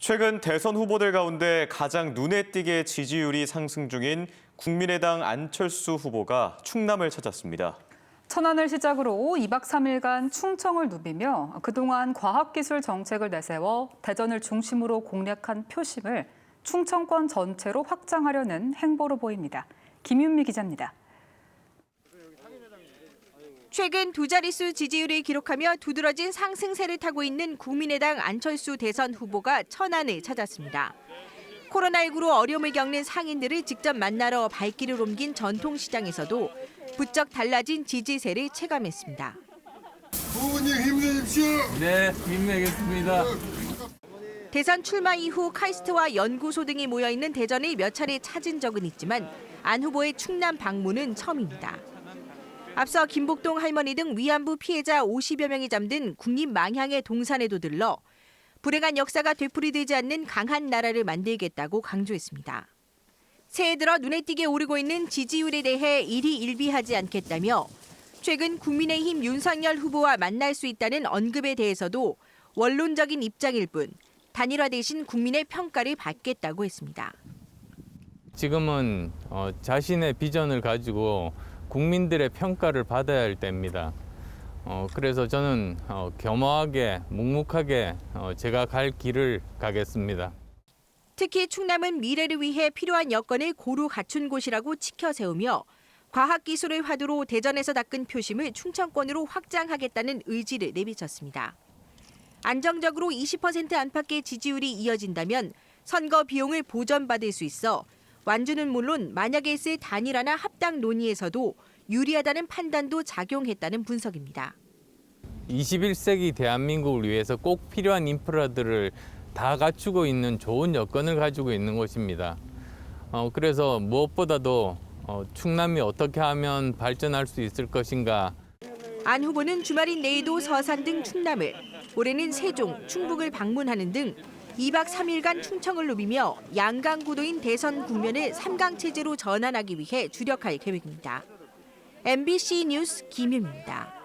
최근 대선 후보들 가운데 가장 눈에 띄게 지지율이 상승 중인 국민의당 안철수 후보가 충남을 찾았습니다. 천안을 시작으로 2박 3일간 충청을 누비며 그동안 과학기술 정책을 내세워 대전을 중심으로 공략한 표심을 충청권 전체로 확장하려는 행보로 보입니다. 김윤미 기자입니다. 최근 두 자릿수 지지율을 기록하며 두드러진 상승세를 타고 있는 국민의당 안철수 대선 후보가 천안을 찾았습니다. 코로나19로 어려움을 겪는 상인들을 직접 만나러 발길을 옮긴 전통시장에서도 부쩍 달라진 지지세를 체감했습니다. 후보님 힘내십시오. 네, 힘내겠습니다. 대선 출마 이후 카이스트와 연구소 등이 모여있는 대전을 몇 차례 찾은 적은 있지만 안 후보의 충남 방문은 처음입니다. 앞서 김복동 할머니 등 위안부 피해자 50여 명이 잠든 국립망향의 동산에도 들러 불행한 역사가 되풀이되지 않는 강한 나라를 만들겠다고 강조했습니다. 새해 들어 눈에 띄게 오르고 있는 지지율에 대해 일희일비하지 않겠다며 최근 국민의힘 윤석열 후보와 만날 수 있다는 언급에 대해서도 원론적인 입장일 뿐 단일화 대신 국민의 평가를 받겠다고 했습니다. 지금은 자신의 비전을 가지고 국민들의 평가를 받아야 할 때입니다. 그래서 저는 겸허하게, 묵묵하게 제가 갈 길을 가겠습니다. 특히 충남은 미래를 위해 필요한 여건을 고루 갖춘 곳이라고 치켜세우며 과학기술을 화두로 대전에서 닦은 표심을 충청권으로 확장하겠다는 의지를 내비쳤습니다. 안정적으로 20% 안팎의 지지율이 이어진다면 선거 비용을 보전받을 수 있어 완주는 물론 만약에 있을 단일화나 합당 논의에서도 유리하다는 판단도 작용했다는 분석입니다. 21세기 대한민국을 위해서 꼭 필요한 인프라들을 다 갖추고 있는 좋은 여건을 가지고 있는 곳입니다. 그래서 무엇보다도 충남이 어떻게 하면 발전할 수 있을 것인가. 안 후보는 주말인 내일도 서산 등 충남을, 올해는 세종, 충북을 방문하는 등 2박 3일간 충청을 누비며 양강 구도인 대선 국면을 3강 체제로 전환하기 위해 주력할 계획입니다. MBC 뉴스 김윤미입니다.